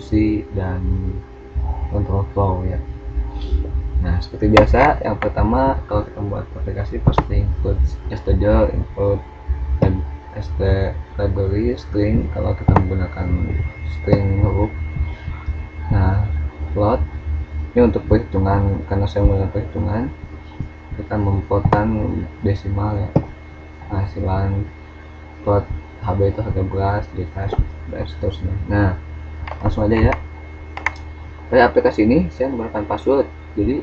privacy dan control flow ya. Nah, seperti biasa, yang pertama kalau kita membuat aplikasi pasti input stdio, input library string kalau kita menggunakan string huruf. Nah, float ini untuk perhitungan, karena saya menggunakan perhitungan kita memplotkan desimal ya, hasilan plot HB itu harga beras, dikas, dan seterusnya. Nah, langsung aja ya. Pada aplikasi ini saya menggunakan password, jadi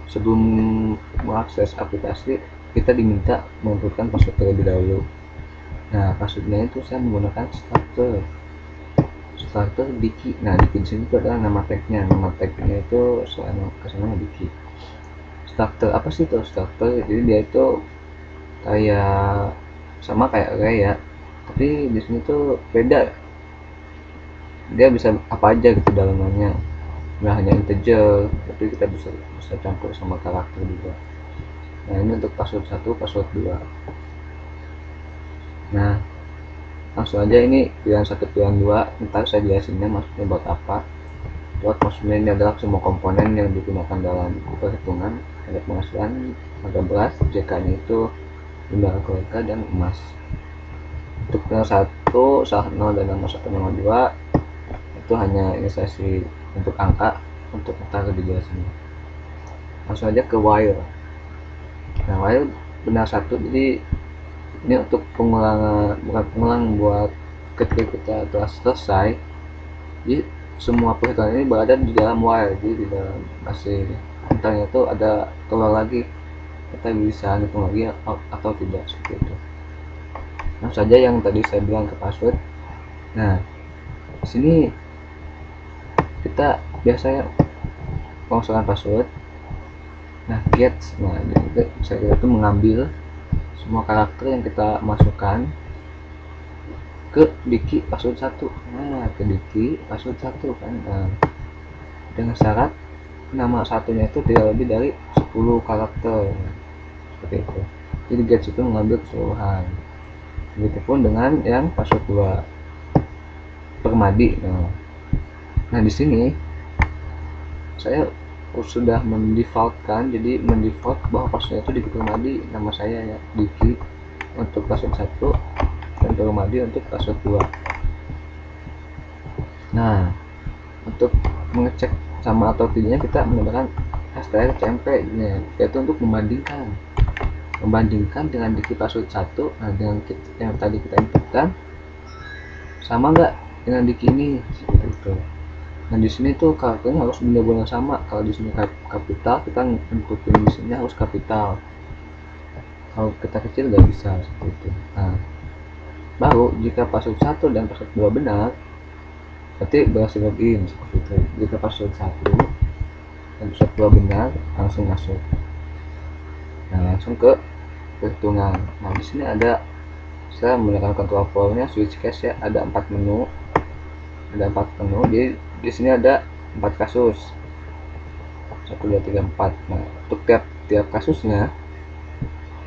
sebelum mengakses aplikasi kita diminta menentukan password terlebih dahulu. Nah, passwordnya itu saya menggunakan starter Diki. Nah, Diki di sini itu adalah nama tagnya. Nama tagnya itu kesannya Diki. Starter apa sih itu starter? Jadi dia itu kayak sama kayak array ya, tapi di sini tuh beda. Dia bisa apa aja gitu dalamnya. Nggak hanya integer, tapi kita bisa campur sama karakter juga. Nah, ini untuk password 1, password 2. Nah, langsung aja ini pilihan 1, pilihan 2. Ntar saya jelasinnya maksudnya buat apa. Buat maksudnya ini adalah semua komponen yang digunakan dalam perhitungan. Ada penghasilan, harga beras, JK-nya itu jumlah keluarga dan emas. Untuk nomor 1, salah 0 dan nomor 1, nomor 2 itu hanya inisiasi untuk angka, untuk ntar dijelasin. Langsung aja ke while. Nah, while benar 1, jadi ini untuk pengulangan, bukan pengulang, buat ketika kita telah selesai, jadi semua perhitungan ini berada di dalam while, jadi di dalam masih entarnya itu ada keluar lagi, kita bisa hitung lagi atau tidak, seperti itu. Nah, saja yang tadi saya bilang ke password. Nah, di sini kita biasanya pengosongan password. Nah, get, nah saya itu mengambil semua karakter yang kita masukkan ke Diki password 1. Nah, ke Diki password 1 kan. Nah, dengan syarat nama satunya itu tidak lebih dari 10 karakter. Nah, seperti itu. Jadi get itu mengambil keseluruhan. Begitupun dengan yang password 2 permadi. Nah, di sini saya sudah mendefaultkan, jadi mendefault bahwa passwordnya itu Diki Permadi, nama saya ya Diki untuk password 1 dan Permadi untuk password 2. Nah, untuk mengecek sama atau tidaknya kita menggunakan strcmp, yaitu untuk membandingkan dengan Diki password 1. Nah, dengan yang tadi kita inputkan sama nggak dengan Diki ini, seperti itu. Nah, di sini tuh karakternya harus benar-benar sama. Kalau di sini kapital, kita inputin di sini harus kapital. Kalau kita kecil nggak bisa, seperti itu. Nah, baru jika password 1 dan password 2 benar, berarti berhasil login, seperti itu. Jika password 1 dan password 2 benar, langsung masuk. Nah, langsung ke perhitungan. Nah, di sini ada, saya menggunakan control flow-nya switch case ya, ada 4 menu. Jadi di sini ada 4 kasus. 1, 2, 3, 4. Nah, untuk tiap kasusnya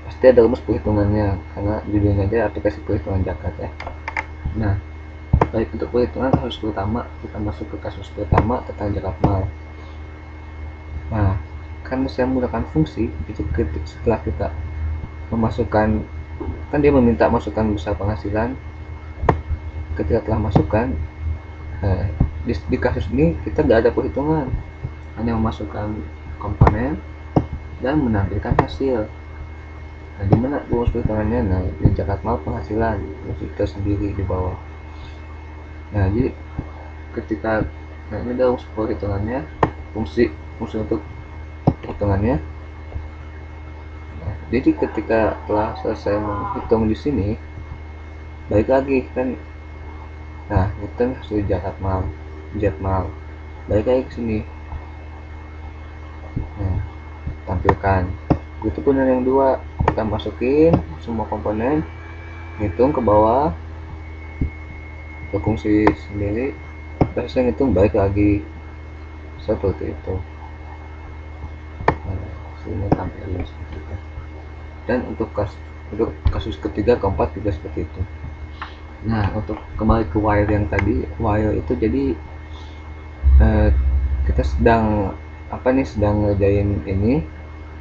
pasti ada rumus perhitungannya, karena judulnya aja aplikasi perhitungan zakat ya. Nah, baik untuk perhitungan kasus pertama, kita masuk ke kasus pertama tentang zakat mal. Nah, karena saya menggunakan fungsi itu, setelah kita memasukkan, kan dia meminta masukkan besar penghasilan. Ketika telah masukkan, di kasus ini kita nggak ada perhitungan, hanya memasukkan komponen dan menampilkan hasil. Nah, dimana rumus perhitungannya? Nah, di zakat mal penghasilan rumus tersendiri di bawah. Nah, jadi ketika ini ada rumus perhitungannya, fungsi untuk perhitungannya. Nah, jadi ketika telah selesai menghitung di sini, balik lagi kan. Nah, hitung hasil zakat mal, balik lagi ke sini. Nah, tampilkan. Begitupun yang dua, kita masukin semua komponen, hitung ke bawah, ke fungsi sendiri, kita selesai ngitung, balik lagi, seperti itu. Nah, sini tampilin seperti itu. Dan untuk kasus ketiga, keempat juga seperti itu. Nah, untuk kembali ke while yang tadi, while itu jadi kita sedang apa nih, sedang ngerjain ini,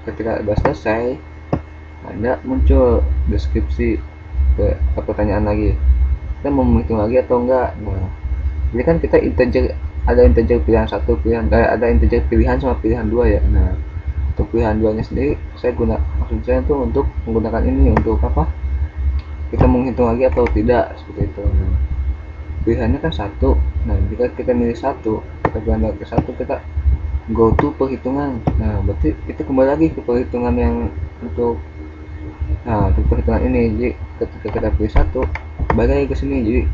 ketika udah selesai ada muncul deskripsi pertanyaan lagi, kita mau menghitung lagi atau enggak. Nah, jadi kan kita integer, ada integer pilihan satu, ada integer pilihan sama pilihan dua ya. Nah, untuk pilihan duanya sendiri saya maksud saya itu untuk menggunakan ini untuk apa, kita menghitung lagi atau tidak, seperti itu. Nah, pilihannya kan satu. Nah, jika kita milih satu, kita pindah ke satu, kita go to perhitungan. Nah, berarti itu kembali lagi ke perhitungan yang untuk, nah untuk perhitungan ini. Jadi ketika kita pilih satu, balik lagi ke sini. Jadi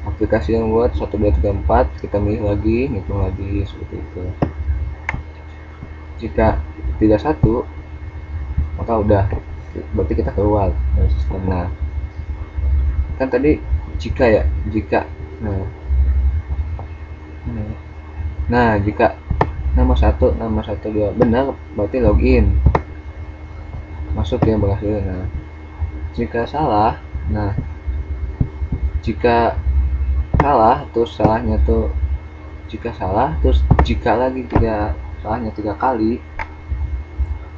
aplikasi yang buat 1 2 3 4, kita milih lagi, hitung lagi, seperti itu. Jika tidak satu, maka udah, berarti kita keluar dari sistem. Nah, kan tadi jika ya, jika. Nah, jika nama satu dua benar, berarti login, masuk ya, berhasil. Nah, jika salah, nah jika salah terus salahnya tuh, jika salah terus jika lagi salahnya 3 kali,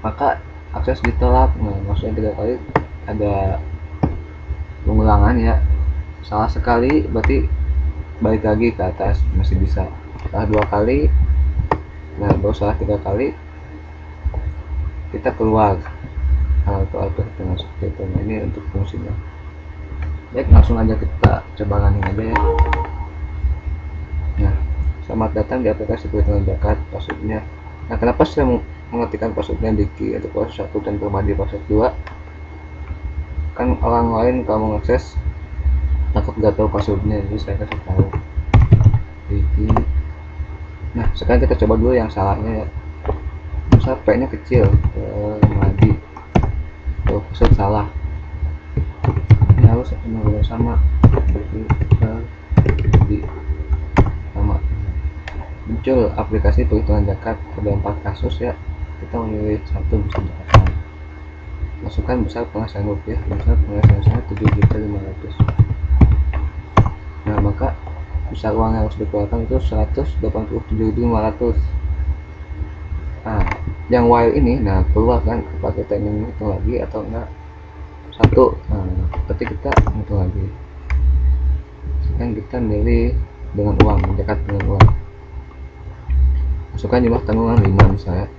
maka akses ditolak. Nah, maksudnya 3 kali ada pengulangan ya. Salah sekali berarti balik lagi ke atas, masih bisa. Salah 2 kali, nah baru salah 3 kali, kita keluar. Nah, itu hitungan seperti itu. Nah, ini untuk fungsinya. Baik, langsung aja kita coba running aja ya. Nah, selamat datang di aplikasi perhitungan zakat, passwordnya. Nah, kenapa saya mengetikkan passwordnya Diki untuk password 1 dan Permadi password 2? Kan orang lain kalau mau akses takut gak tahu passwordnya, jadi saya kasih tahu Diki. Nah, sekarang kita coba dulu yang salahnya ya. Misal P nya kecil, Permadi, password salah, ini harus sama, jadi sama. Muncul aplikasi perhitungan zakat, ada 4 kasus ya, kita memilih satu, bisa dikatakan masukkan besar penghasilan rupiah, besar penghasilan saya 7.500.000. Nah, maka besar uang yang harus dikeluarkan itu 187.500. Nah, yang while ini, nah keluar kan apakah kita ingin hitung lagi atau enggak satu. Nah, berarti kita hitung lagi. Sekarang kita milih dengan uang, zakat dengan uang. Masukkan jumlah tanggungan 5 misalnya.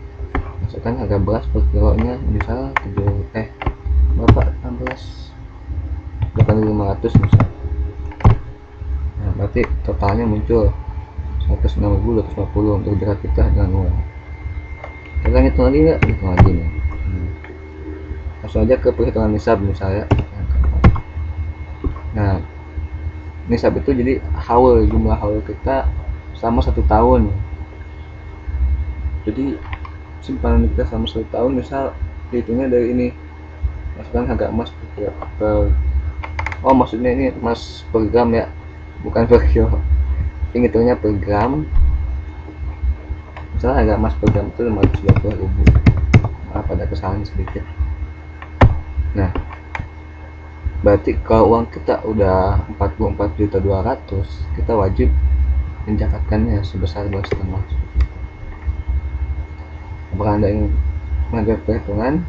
Masukkan harga beras per kilonya misal 8.500 misalnya. Nah, berarti totalnya muncul 106.250 untuk zakat kita dengan uang. Kita hitung lagi nggak? Hitung lagi nih. Langsung aja ke perhitungan nisab misalnya. Nah, nisab itu jadi haul, jumlah haul kita selama 1 tahun. Jadi simpanan kita selama 1 tahun, misal dihitungnya dari ini, masukkan harga emas maksudnya ini emas per gram ya, bukan per kilo. Hitungnya per gram. Misalnya harga emas per gram itu 520.000. Maaf, ada kesalahan sedikit. Nah, berarti kalau uang kita udah 44.200.000, kita wajib menjakatkannya sebesar 2,5. Apakah Anda ingin mengambil perhitungan?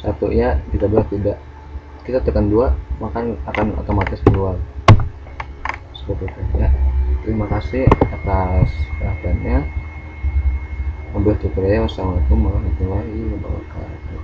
1 ya, 13 tidak. Kita tekan 2, maka akan otomatis keluar. Seperti itu ya. Terima kasih atas perhatiannya. Wabillahi taufiq. Wassalamualaikum warahmatullahi wabarakatuh.